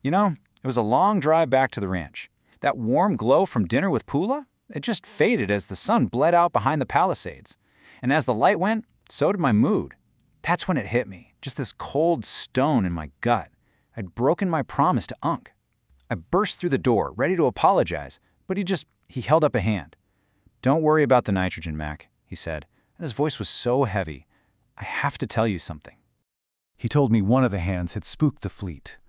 You know, it was a long drive back to the ranch. That warm glow from dinner with Pula, it just faded as the sun bled out behind the Palisades. And as the light went, so did my mood. That's when it hit me, just this cold stone in my gut. I'd broken my promise to Unc. I burst through the door, ready to apologize, but he held up a hand. "Don't worry about the nitrogen, Mac," he said, and his voice was so heavy. "I have to tell you something." He told me one of the hands had spooked the fleet.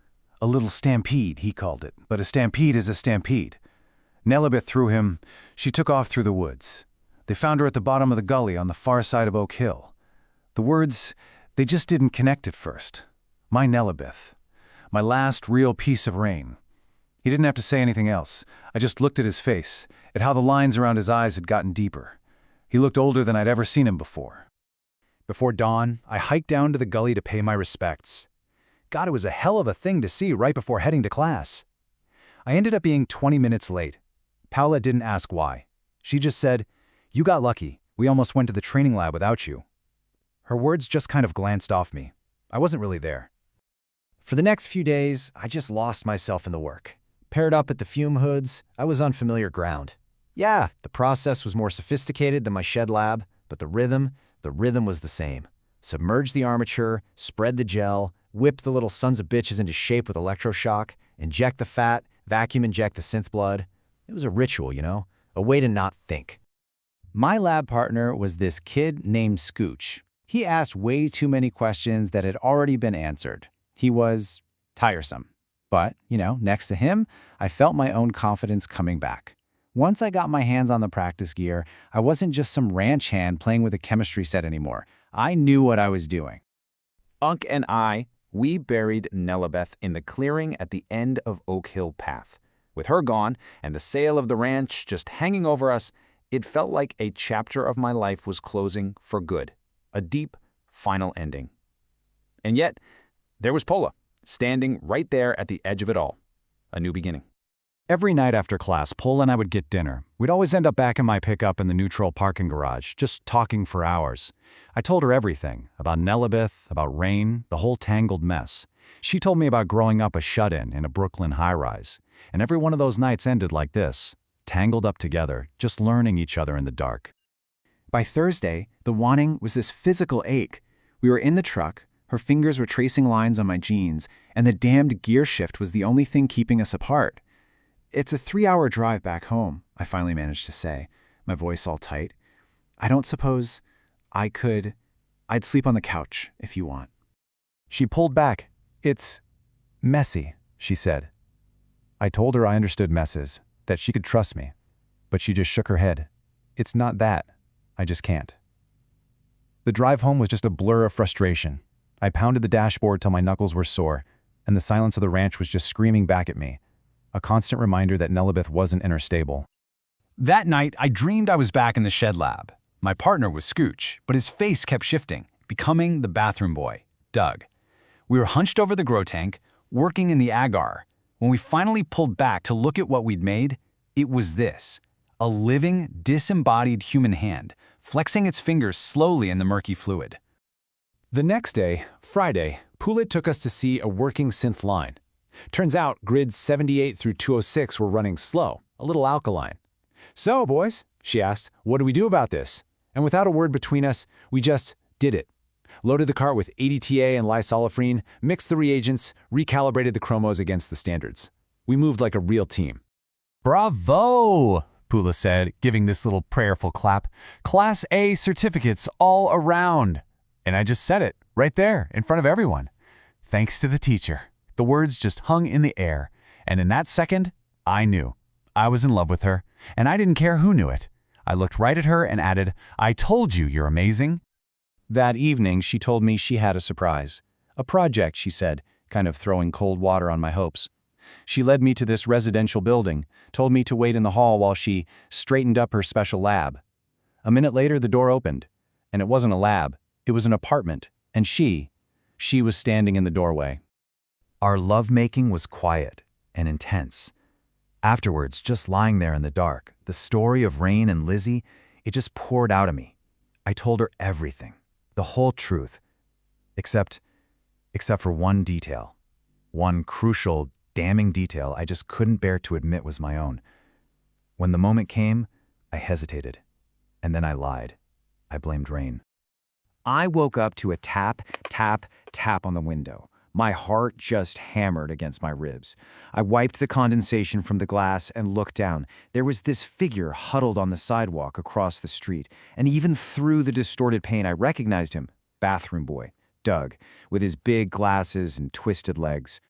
A little stampede, he called it, but a stampede is a stampede. Nellibeth threw him. She took off through the woods. They found her at the bottom of the gully on the far side of Oak Hill. The words, they just didn't connect at first. My Nellibeth. My last real piece of rain. He didn't have to say anything else. I just looked at his face, at how the lines around his eyes had gotten deeper. He looked older than I'd ever seen him before. Before dawn, I hiked down to the gully to pay my respects. God, it was a hell of a thing to see right before heading to class. I ended up being 20 minutes late. Paula didn't ask why. She just said, "You got lucky. We almost went to the training lab without you." Her words just kind of glanced off me. I wasn't really there. For the next few days, I just lost myself in the work. Paired up at the fume hoods, I was unfamiliar ground. Yeah, the process was more sophisticated than my shed lab, but the rhythm was the same. Submerge the armature, spread the gel, whip the little sons of bitches into shape with electroshock, inject the fat, vacuum inject the synth blood. It was a ritual, you know, a way to not think. My lab partner was this kid named Scooch. He asked way too many questions that had already been answered. He was tiresome. But, next to him, I felt my own confidence coming back. Once I got my hands on the practice gear, I wasn't just some ranch hand playing with a chemistry set anymore. I knew what I was doing. Unc and we buried Nellibeth in the clearing at the end of Oak Hill Path. With her gone and the sail of the ranch just hanging over us, it felt like a chapter of my life was closing for good. A deep, final ending. And yet, there was Pola, standing right there at the edge of it all. A new beginning. Every night after class, Pola and I would get dinner. We'd always end up back in my pickup in the neutral parking garage, just talking for hours. I told her everything, about Nellibeth, about rain, the whole tangled mess. She told me about growing up a shut-in in a Brooklyn high-rise. And every one of those nights ended like this, tangled up together, just learning each other in the dark. By Thursday, the wanting was this physical ache. We were in the truck, her fingers were tracing lines on my jeans, and the damned gear shift was the only thing keeping us apart. "It's a 3-hour drive back home," I finally managed to say, my voice all tight. "I don't suppose I'd sleep on the couch if you want." She pulled back. "It's messy," she said. I told her I understood messes, that she could trust me, but she just shook her head. "It's not that. I just can't." The drive home was just a blur of frustration. I pounded the dashboard till my knuckles were sore, and the silence of the ranch was just screaming back at me, a constant reminder that Nellibeth wasn't in her stable. That night, I dreamed I was back in the shed lab. My partner was Scooch, but his face kept shifting, becoming the bathroom boy, Doug. We were hunched over the grow tank, working in the agar. When we finally pulled back to look at what we'd made, it was this, a living, disembodied human hand, flexing its fingers slowly in the murky fluid. The next day, Friday, Poulet took us to see a working synth line. Turns out grids 78 through 206 were running slow, a little alkaline. "So, boys," she asked, "what do we do about this?" And without a word between us, we just did it. Loaded the cart with ADTA and lysolifrene, mixed the reagents, recalibrated the chromos against the standards. We moved like a real team. Bravo, Pula said, giving this little prayerful clap. Class A certificates all around. And I just said it, right there, in front of everyone. Thanks to the teacher. The words just hung in the air. And in that second, I knew. I was in love with her, and I didn't care who knew it. I looked right at her and added, "I told you you're amazing." That evening, she told me she had a surprise. A project, she said, kind of throwing cold water on my hopes. She led me to this residential building, told me to wait in the hall while she straightened up her special lab. A minute later, the door opened, and it wasn't a lab, it was an apartment, and she was standing in the doorway. Our lovemaking was quiet and intense. Afterwards, just lying there in the dark, the story of Rain and Lizzie, it just poured out of me. I told her everything, the whole truth, except for one detail, one crucial, damning detail I just couldn't bear to admit was my own. When the moment came, I hesitated. And then I lied. I blamed rain. I woke up to a tap, tap, tap on the window. My heart just hammered against my ribs. I wiped the condensation from the glass and looked down. There was this figure huddled on the sidewalk across the street, and even through the distorted pain I recognized him, bathroom boy, Doug, with his big glasses and twisted legs.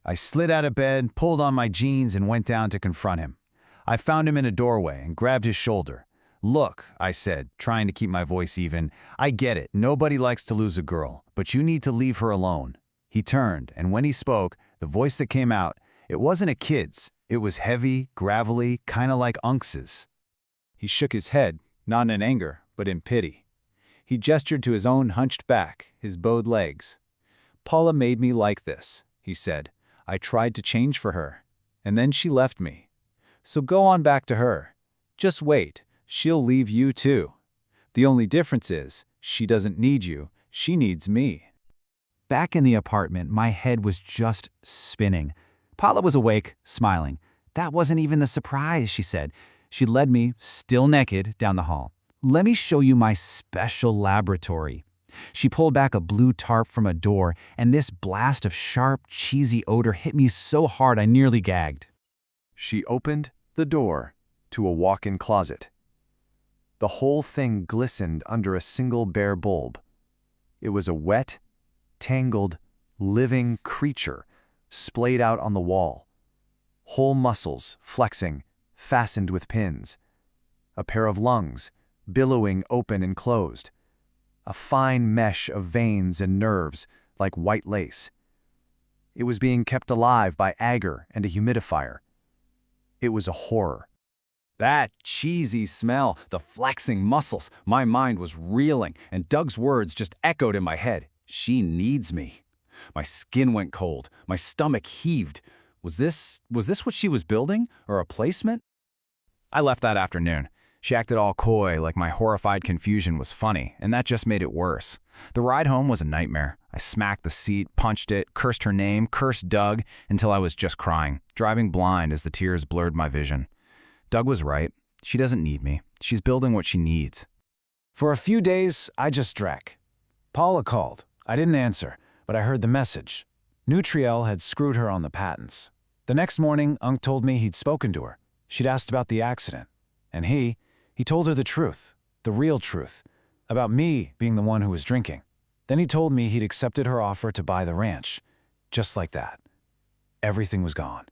I slid out of bed, pulled on my jeans, and went down to confront him. I found him in a doorway and grabbed his shoulder. "Look," I said, trying to keep my voice even, "I get it, nobody likes to lose a girl, but you need to leave her alone." He turned, and when he spoke, the voice that came out, it wasn't a kid's. It was heavy, gravelly, kind of like Unx's. He shook his head, not in anger, but in pity. He gestured to his own hunched back, his bowed legs. "Paula made me like this," he said. "I tried to change for her, and then she left me. So go on back to her. Just wait, she'll leave you too. The only difference is, she doesn't need you, she needs me." Back in the apartment, my head was just spinning. Paula was awake, smiling. "That wasn't even the surprise," she said. She led me, still naked, down the hall. "Let me show you my special laboratory." She pulled back a blue tarp from a door, and this blast of sharp, cheesy odor hit me so hard I nearly gagged. She opened the door to a walk-in closet. The whole thing glistened under a single bare bulb. It was a wet, tangled, living creature splayed out on the wall. Whole muscles, flexing, fastened with pins. A pair of lungs, billowing open and closed. A fine mesh of veins and nerves, like white lace. It was being kept alive by agar and a humidifier. It was a horror. That cheesy smell, the flexing muscles, my mind was reeling, and Doug's words just echoed in my head. "She needs me." My skin went cold, my stomach heaved. Was this what she was building, or a placement? I left that afternoon. She acted all coy, like my horrified confusion was funny, and that just made it worse. The ride home was a nightmare. I smacked the seat, punched it, cursed her name, cursed Doug, until I was just crying, driving blind as the tears blurred my vision. Doug was right. She doesn't need me. She's building what she needs. For a few days, I just drank. Paula called. I didn't answer, but I heard the message. Nutriel had screwed her on the patents. The next morning, Unc told me he'd spoken to her. She'd asked about the accident. And he told her the truth, the real truth, about me being the one who was drinking. Then he told me he'd accepted her offer to buy the ranch. Just like that. Everything was gone.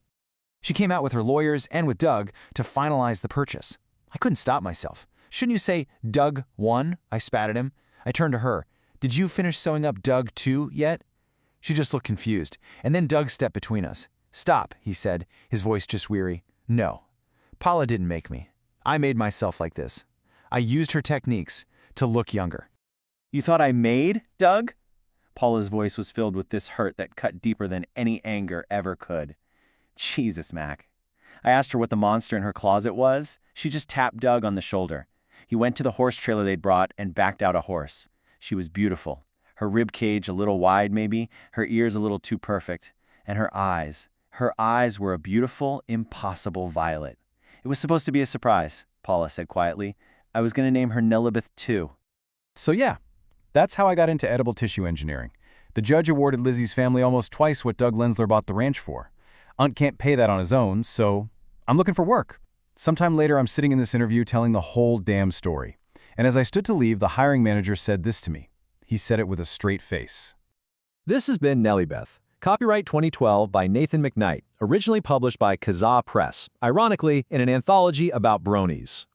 She came out with her lawyers and with Doug to finalize the purchase. I couldn't stop myself. "Shouldn't you say Doug 1? I spat at him. I turned to her. "Did you finish sewing up Doug 2 yet?" She just looked confused, and then Doug stepped between us. "Stop," he said, his voice just weary. "No. Paula didn't make me. I made myself like this. I used her techniques to look younger." "You thought I made Doug?" Paula's voice was filled with this hurt that cut deeper than any anger ever could. Jesus, Mac. I asked her what the monster in her closet was. She just tapped Doug on the shoulder. He went to the horse trailer they'd brought and backed out a horse. She was beautiful. Her rib cage a little wide maybe, her ears a little too perfect. And her eyes were a beautiful, impossible violet. "It was supposed to be a surprise," Paula said quietly. "I was going to name her Nellibeth too." So yeah, that's how I got into edible tissue engineering. The judge awarded Lizzie's family almost twice what Doug Lenzler bought the ranch for. Unt can't pay that on his own, so I'm looking for work. Sometime later, I'm sitting in this interview telling the whole damn story. And as I stood to leave, the hiring manager said this to me. He said it with a straight face. This has been Nellibeth. Copyright 2012 by Nathan McKnight, originally published by Kazaa Press, ironically in an anthology about bronies.